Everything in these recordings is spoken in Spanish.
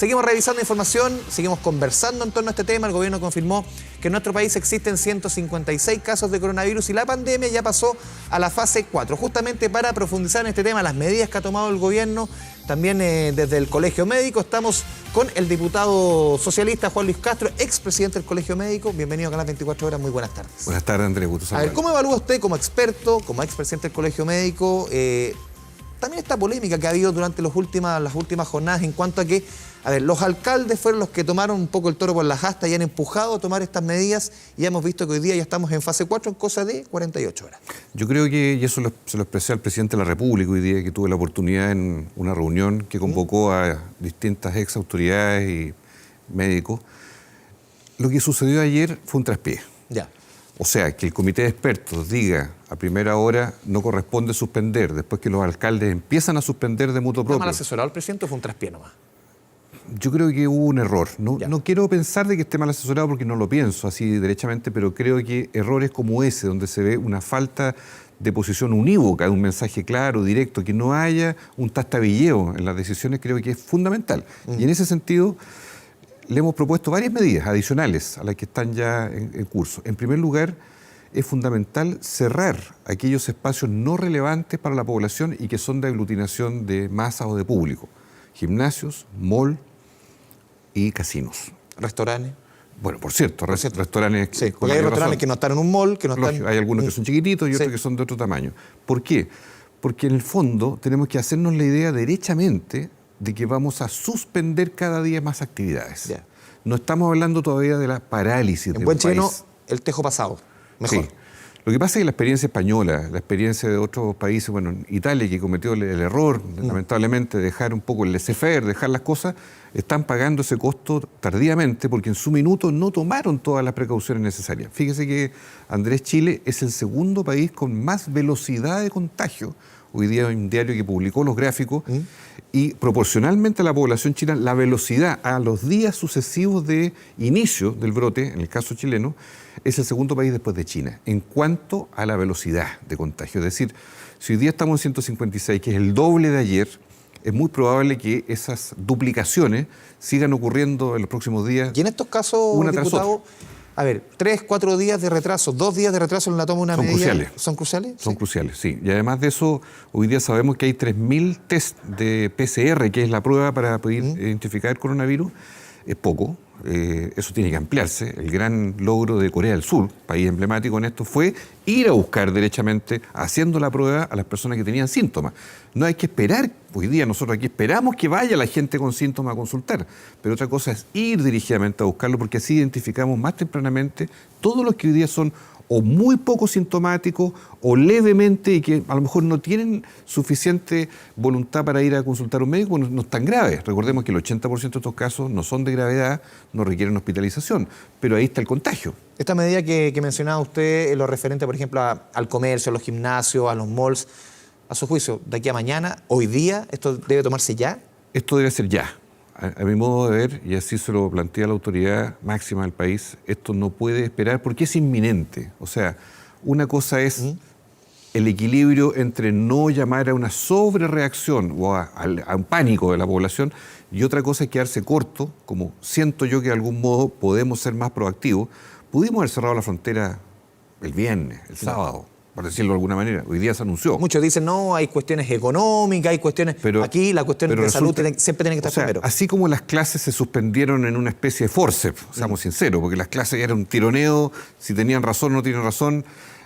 Seguimos revisando información, seguimos conversando en torno a este tema. El gobierno confirmó que en nuestro país existen 156 casos de coronavirus y la pandemia ya pasó a la fase 4. Justamente para profundizar en este tema, las medidas que ha tomado el gobierno, también desde el Colegio Médico, estamos con el diputado socialista Juan Luis Castro, expresidente del Colegio Médico. Bienvenido a Canal 24 Horas, muy buenas tardes. Buenas tardes, Andrés. Gusto saludar. A ver, ¿cómo evalúa usted como experto, como expresidente del Colegio Médico, también esta polémica que ha habido durante las últimas jornadas en cuanto a que, a ver, los alcaldes fueron los que tomaron un poco el toro por las astas y han empujado a tomar estas medidas, y hemos visto que hoy día ya estamos en fase 4 en cosa de 48 horas? Yo creo que, y eso se lo expresé al presidente de la República hoy día, que tuve la oportunidad en una reunión que convocó a distintas ex autoridades y médicos, lo que sucedió ayer fue un traspié. Ya. O sea, que el comité de expertos diga a primera hora no corresponde suspender, después que los alcaldes empiezan a suspender de mutuo propio. ¿Está mal asesorado el presidente o fue un traspié nomás? Yo creo que hubo un error. No quiero pensar de que esté mal asesorado porque no lo pienso así derechamente, pero creo que errores como ese, donde se ve una falta de posición unívoca, de un mensaje claro, directo, que no haya un tastabilleo en las decisiones, creo que es fundamental. Y en ese sentido, le hemos propuesto varias medidas adicionales a las que están ya en curso. En primer lugar, es fundamental cerrar aquellos espacios no relevantes para la población y que son de aglutinación de masas o de público. Gimnasios, mall y casinos. ¿Restaurantes? Bueno, por cierto, restaurantes... Sí, porque hay restaurantes que no están en un mall, que no están... Lógico, hay algunos que son chiquititos y otros que son de otro tamaño. ¿Por qué? Porque en el fondo tenemos que hacernos la idea derechamente de que vamos a suspender cada día más actividades. Ya. No estamos hablando todavía de la parálisis en buen chileno, el tejo pasado. Mejor. Sí. Lo que pasa es que la experiencia española, la experiencia de otros países, bueno, Italia, que cometió el error, lamentablemente, de dejar un poco el laissez-faire, dejar las cosas, están pagando ese costo tardíamente porque en su minuto no tomaron todas las precauciones necesarias. Fíjese que, Andrés, Chile es el segundo país con más velocidad de contagio. Hoy día hay un diario que publicó los gráficos y proporcionalmente a la población china, la velocidad a los días sucesivos de inicio del brote, en el caso chileno, es el segundo país después de China, en cuanto a la velocidad de contagio. Es decir, si hoy día estamos en 156, que es el doble de ayer, es muy probable que esas duplicaciones sigan ocurriendo en los próximos días. Y en estos casos, diputado, a ver, 3, 4 días de retraso, 2 días de retraso en la toma de una medida. Cruciales. ¿Son cruciales? Son cruciales, sí. Y además de eso, hoy día sabemos que hay 3.000 test de PCR, que es la prueba para poder identificar el coronavirus. Es poco, eso tiene que ampliarse. El gran logro de Corea del Sur, país emblemático en esto, fue ir a buscar derechamente, haciendo la prueba a las personas que tenían síntomas. No hay que esperar, hoy día nosotros aquí esperamos que vaya la gente con síntomas a consultar, pero otra cosa es ir dirigidamente a buscarlo, porque así identificamos más tempranamente todos los que hoy día son o muy poco sintomáticos o levemente y que a lo mejor no tienen suficiente voluntad para ir a consultar a un médico, no es tan grave. Recordemos que el 80% de estos casos no son de gravedad, no requieren hospitalización, pero ahí está el contagio. Esta medida que mencionaba usted, en lo referente, por ejemplo, al comercio, a los gimnasios, a los malls, a su juicio, de aquí a mañana, hoy día, ¿esto debe tomarse ya? Esto debe ser ya. A mi modo de ver, y así se lo plantea la autoridad máxima del país, esto no puede esperar porque es inminente. O sea, una cosa es el equilibrio entre no llamar a una sobrereacción o a un pánico de la población, y otra cosa es quedarse corto, como siento yo que de algún modo podemos ser más proactivos. Pudimos haber cerrado la frontera el viernes, el sábado, por decirlo de alguna manera. Hoy día se anunció. Muchos dicen, no, hay cuestiones económicas, hay cuestiones... Aquí la cuestión de salud siempre tiene que estar primero. Así como las clases se suspendieron en una especie de forceps, seamos sinceros, porque las clases eran un tironeo, si tenían razón o no tenían razón,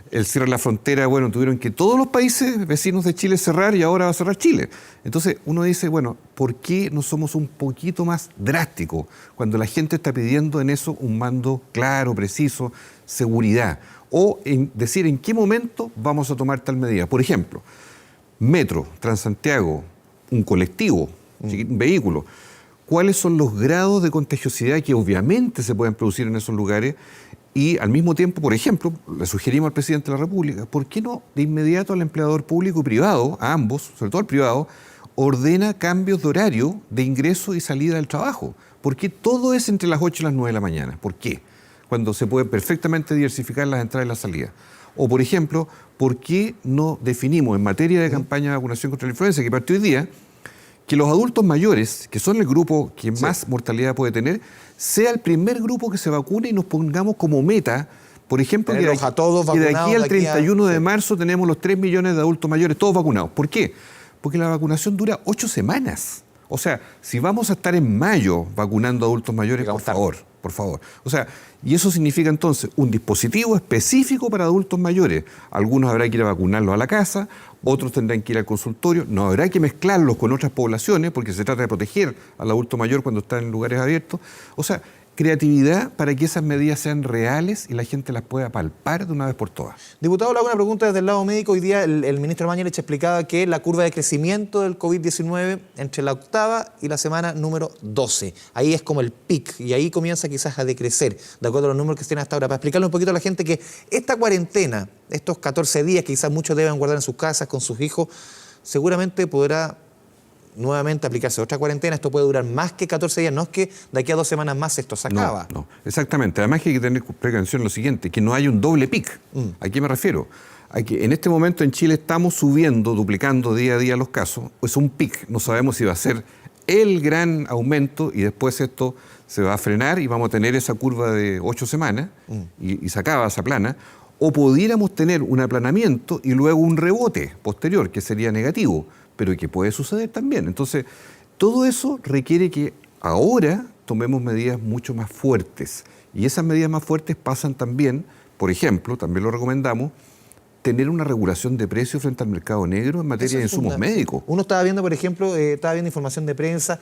el cierre de la frontera, bueno, tuvieron que todos los países vecinos de Chile cerrar y ahora va a cerrar Chile. Entonces uno dice, bueno, ¿por qué no somos un poquito más drásticos cuando la gente está pidiendo en eso un mando claro, preciso, seguridad? O decir en qué momento vamos a tomar tal medida. Por ejemplo, metro, Transantiago, un colectivo, un vehículo. ¿Cuáles son los grados de contagiosidad que obviamente se pueden producir en esos lugares? Y al mismo tiempo, por ejemplo, le sugerimos al presidente de la República, ¿por qué no de inmediato al empleador público y privado, a ambos, sobre todo al privado, ordena cambios de horario de ingreso y salida del trabajo? ¿Por qué todo es entre las 8 y las 9 de la mañana? ¿Por qué? Cuando se puede perfectamente diversificar las entradas y las salidas. O, por ejemplo, ¿por qué no definimos en materia de campaña de vacunación contra la influenza, que partió hoy día, que los adultos mayores, que son el grupo que más mortalidad puede tener, sea el primer grupo que se vacune y nos pongamos como meta, por ejemplo, que de aquí al 31 de marzo tenemos los 3 millones de adultos mayores todos vacunados. ¿Por qué? Porque la vacunación dura 8 semanas. O sea, si vamos a estar en mayo vacunando adultos mayores, por favor. O sea, y eso significa entonces un dispositivo específico para adultos mayores. Algunos habrá que ir a vacunarlos a la casa, otros tendrán que ir al consultorio. No habrá que mezclarlos con otras poblaciones porque se trata de proteger al adulto mayor cuando está en lugares abiertos. O sea, creatividad para que esas medidas sean reales y la gente las pueda palpar de una vez por todas. Diputado, le hago una pregunta desde el lado médico. Hoy día el ministro Mañalich explicaba que la curva de crecimiento del COVID-19 entre la octava y la semana número 12. Ahí es como el pic y ahí comienza quizás a decrecer, de acuerdo a los números que se tienen hasta ahora. Para explicarle un poquito a la gente que esta cuarentena, estos 14 días que quizás muchos deben guardar en sus casas con sus hijos, seguramente podrá nuevamente aplicarse otra cuarentena. Esto puede durar más que 14 días, no es que de aquí a 2 semanas más esto se acaba. No, exactamente. Además que hay que tener precaución en lo siguiente, que no hay un doble pic. ¿A qué me refiero? A que en este momento en Chile estamos subiendo, duplicando día a día los casos. Es un pic, no sabemos si va a ser el gran aumento y después esto se va a frenar y vamos a tener esa curva de 8 semanas y se acaba, se aplana. O pudiéramos tener un aplanamiento y luego un rebote posterior, que sería negativo, pero que puede suceder también. Entonces, todo eso requiere que ahora tomemos medidas mucho más fuertes. Y esas medidas más fuertes pasan también, por ejemplo, también lo recomendamos, tener una regulación de precios frente al mercado negro en materia de insumos médicos. Uno estaba viendo, por ejemplo, estaba viendo información de prensa,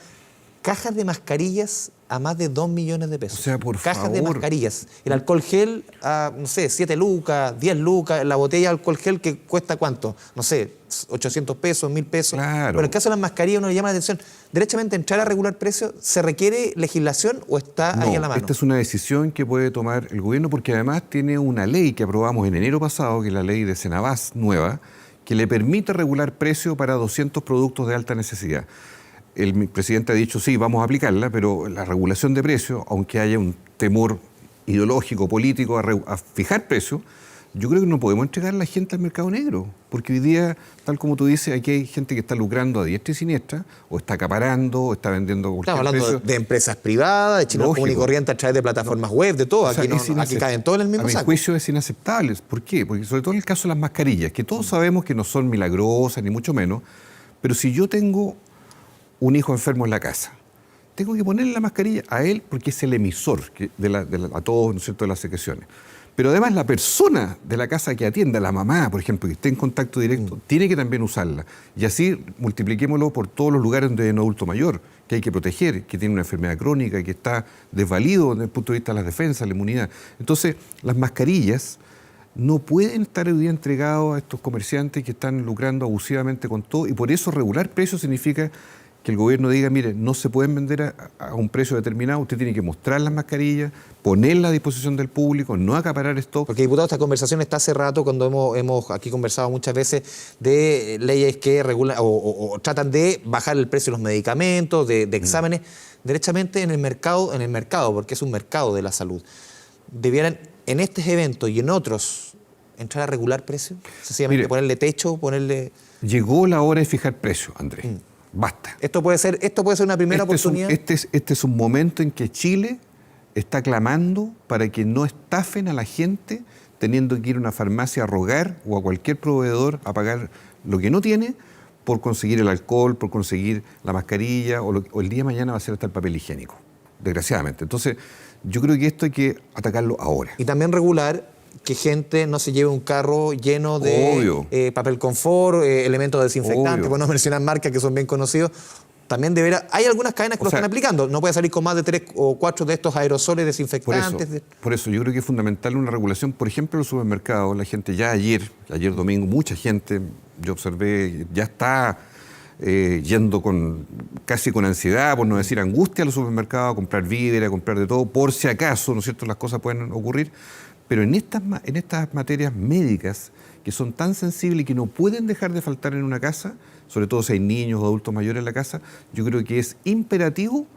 cajas de mascarillas a más de 2 millones de pesos. O sea, por cajas favor. de mascarillas. El alcohol gel a, no sé, 7 lucas, 10 lucas. La botella de alcohol gel que cuesta ¿cuánto? No sé, 800 pesos, 1000 pesos. Claro. Pero en el caso de las mascarillas uno le llama la atención. ¿Derechamente entrar a regular precios se requiere legislación o está ahí en la mano? Esta es una decisión que puede tomar el gobierno porque además tiene una ley que aprobamos en enero pasado, que es la ley de Senabás nueva, que le permite regular precios para 200 productos de alta necesidad. El presidente ha dicho, sí, vamos a aplicarla, pero la regulación de precios, aunque haya un temor ideológico, político a fijar precios, yo creo que no podemos entregar a la gente al mercado negro, porque hoy día, tal como tú dices, aquí hay gente que está lucrando a diestra y siniestra, o está acaparando, o está vendiendo a cualquier Estamos hablando de empresas privadas, de chinos común y corriente a través de plataformas web, de todo. O sea, aquí caen todos en el mismo saco. A mi juicio es inaceptable. ¿Por qué? Porque sobre todo en el caso de las mascarillas, que todos sabemos que no son milagrosas, ni mucho menos, pero si yo tengo un hijo enfermo en la casa, tengo que ponerle la mascarilla a él porque es el emisor a todos, ¿no es cierto?, de las secreciones. Pero además la persona de la casa que atienda, la mamá, por ejemplo, que esté en contacto directo, tiene que también usarla. Y así multipliquémoslo por todos los lugares donde hay un adulto mayor, que hay que proteger, que tiene una enfermedad crónica, que está desvalido desde el punto de vista de las defensas, la inmunidad. Entonces, las mascarillas no pueden estar hoy día entregados a estos comerciantes que están lucrando abusivamente con todo, y por eso regular precios significa que el gobierno diga, mire, no se pueden vender a un precio determinado, usted tiene que mostrar las mascarillas, ponerlas a disposición del público, no acaparar stock. Porque, diputado, esta conversación está hace rato cuando hemos aquí conversado muchas veces de leyes que regulan o tratan de bajar el precio de los medicamentos, de exámenes, derechamente en el mercado, porque es un mercado de la salud. ¿Debieran en estos eventos y en otros entrar a regular precios? Sencillamente ponerle techo, ponerle... Llegó la hora de fijar precios, Andrés. Basta. Esto puede ser una primera oportunidad. Este es un momento en que Chile está clamando para que no estafen a la gente teniendo que ir a una farmacia a rogar o a cualquier proveedor a pagar lo que no tiene por conseguir el alcohol, por conseguir la mascarilla o el día de mañana va a ser hasta el papel higiénico, desgraciadamente. Entonces, yo creo que esto hay que atacarlo ahora. Y también regular que gente no se lleve un carro lleno de papel confort, elementos desinfectantes, por no mencionar marcas que son bien conocidos. También hay algunas cadenas que lo están aplicando. No puede salir con más de 3 o 4 de estos aerosoles desinfectantes. Por eso yo creo que es fundamental una regulación. Por ejemplo, en los supermercados, la gente ya ayer domingo, mucha gente, yo observé, ya está yendo casi con ansiedad, por no decir angustia, a los supermercados, a comprar víveres, a comprar de todo, por si acaso, ¿no es cierto?, las cosas pueden ocurrir. Pero en estas materias médicas que son tan sensibles y que no pueden dejar de faltar en una casa, sobre todo si hay niños o adultos mayores en la casa, yo creo que es imperativo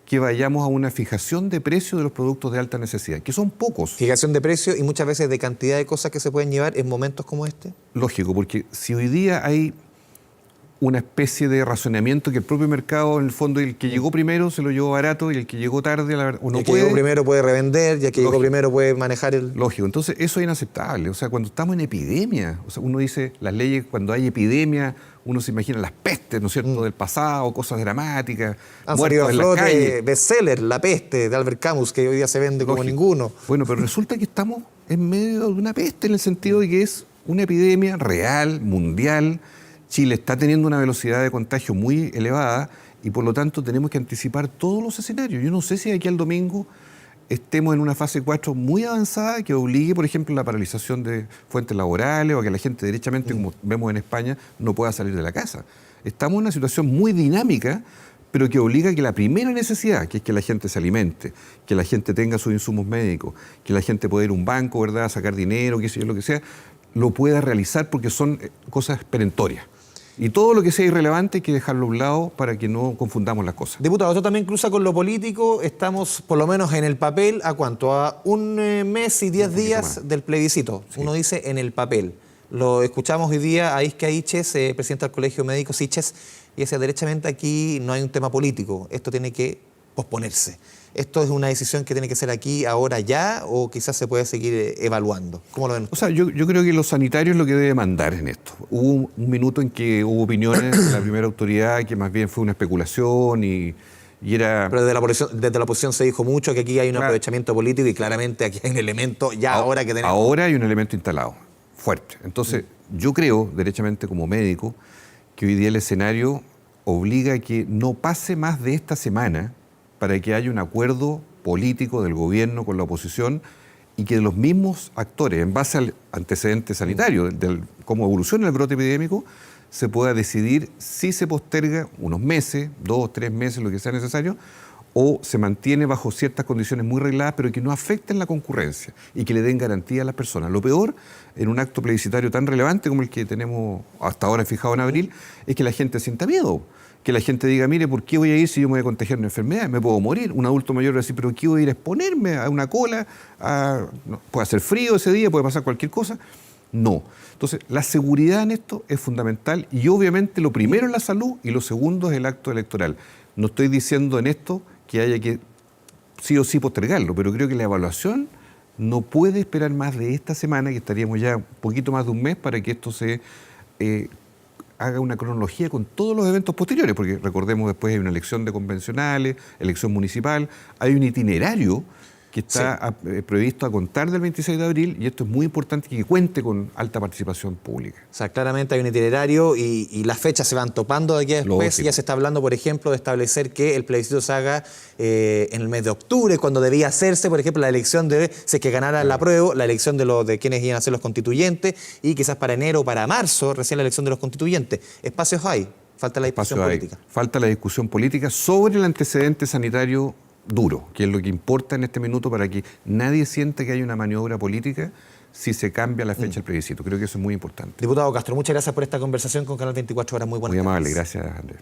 que vayamos a una fijación de precio de los productos de alta necesidad, que son pocos. Fijación de precio y muchas veces de cantidad de cosas que se pueden llevar en momentos como este. Lógico, porque si hoy día hay una especie de razonamiento que el propio mercado, en el fondo, el que llegó primero se lo llevó barato y el que llegó tarde, la verdad, o no puede. El que llegó primero puede revender y el que llegó primero puede manejar el... Lógico, entonces eso es inaceptable. O sea, cuando estamos en epidemia, o sea, uno dice, las leyes, cuando hay epidemia, uno se imagina las pestes, ¿no es cierto?, del pasado, cosas dramáticas, han salido a flote bestseller, La peste, de Albert Camus, que hoy día se vende como ninguno. Bueno, pero resulta que estamos en medio de una peste, en el sentido de que es una epidemia real, mundial. Chile está teniendo una velocidad de contagio muy elevada y por lo tanto tenemos que anticipar todos los escenarios. Yo no sé si de aquí al domingo estemos en una fase 4 muy avanzada que obligue, por ejemplo, la paralización de fuentes laborales o a que la gente derechamente, como vemos en España, no pueda salir de la casa. Estamos en una situación muy dinámica, pero que obliga a que la primera necesidad, que es que la gente se alimente, que la gente tenga sus insumos médicos, que la gente pueda ir a un banco, ¿verdad?, a sacar dinero, qué sé yo, lo que sea, lo pueda realizar porque son cosas perentorias. Y todo lo que sea irrelevante hay que dejarlo a un lado para que no confundamos las cosas. Diputado, esto también cruza con lo político. Estamos, por lo menos en el papel, ¿a cuánto? A un mes y 10 días del plebiscito. Sí. Uno dice en el papel. Lo escuchamos hoy día a Isquia Iches, presidente del Colegio Médico Siches, y decía, derechamente aquí no hay un tema político. Esto tiene que posponerse. ¿Esto es una decisión que tiene que ser aquí, ahora, ya, o quizás se puede seguir evaluando? ¿Cómo lo ven? O sea, yo creo que lo sanitario es lo que debe mandar en esto. Hubo un minuto en que hubo opiniones de la primera autoridad que más bien fue una especulación y era... Pero desde la oposición se dijo mucho que aquí hay un aprovechamiento político y claramente aquí hay un elemento ya ahora que tenemos... Ahora hay un elemento instalado, fuerte. Entonces, yo creo, derechamente como médico, que hoy día el escenario obliga a que no pase más de esta semana para que haya un acuerdo político del gobierno con la oposición y que los mismos actores, en base al antecedente sanitario, de cómo evoluciona el brote epidémico, se pueda decidir si se posterga unos meses, 2, 3 meses, lo que sea necesario, o se mantiene bajo ciertas condiciones muy regladas, pero que no afecten la concurrencia y que le den garantía a las personas. Lo peor, en un acto plebiscitario tan relevante como el que tenemos hasta ahora fijado en abril, es que la gente sienta miedo. Que la gente diga, mire, ¿por qué voy a ir si yo me voy a contagiar una enfermedad? Me puedo morir. Un adulto mayor va a decir, ¿pero qué voy a ir a exponerme a una cola? Puede hacer frío ese día, puede pasar cualquier cosa. No. Entonces, la seguridad en esto es fundamental y obviamente lo primero es la salud y lo segundo es el acto electoral. No estoy diciendo en esto que haya que sí o sí postergarlo, pero creo que la evaluación no puede esperar más de esta semana, que estaríamos ya un poquito más de un mes para que esto se... haga una cronología con todos los eventos posteriores, porque recordemos después hay una elección de convencionales, elección municipal, hay un itinerario que está previsto a contar del 26 de abril y esto es muy importante que cuente con alta participación pública. O sea, claramente hay un itinerario y las fechas se van topando de aquí a después. Ya se está hablando, por ejemplo, de establecer que el plebiscito se haga en el mes de octubre, cuando debía hacerse, por ejemplo, la elección de, si es que ganara la apruebo, la elección de quienes iban a ser los constituyentes y quizás para enero o para marzo, recién la elección de los constituyentes. Espacios hay, falta la discusión política. Falta la discusión política sobre el antecedente sanitario duro, que es lo que importa en este minuto para que nadie sienta que hay una maniobra política si se cambia la fecha del plebiscito. Creo que eso es muy importante. Diputado Castro, muchas gracias por esta conversación con Canal 24 Horas. Muy buenas tardes. Muy amable, gracias, Andrés.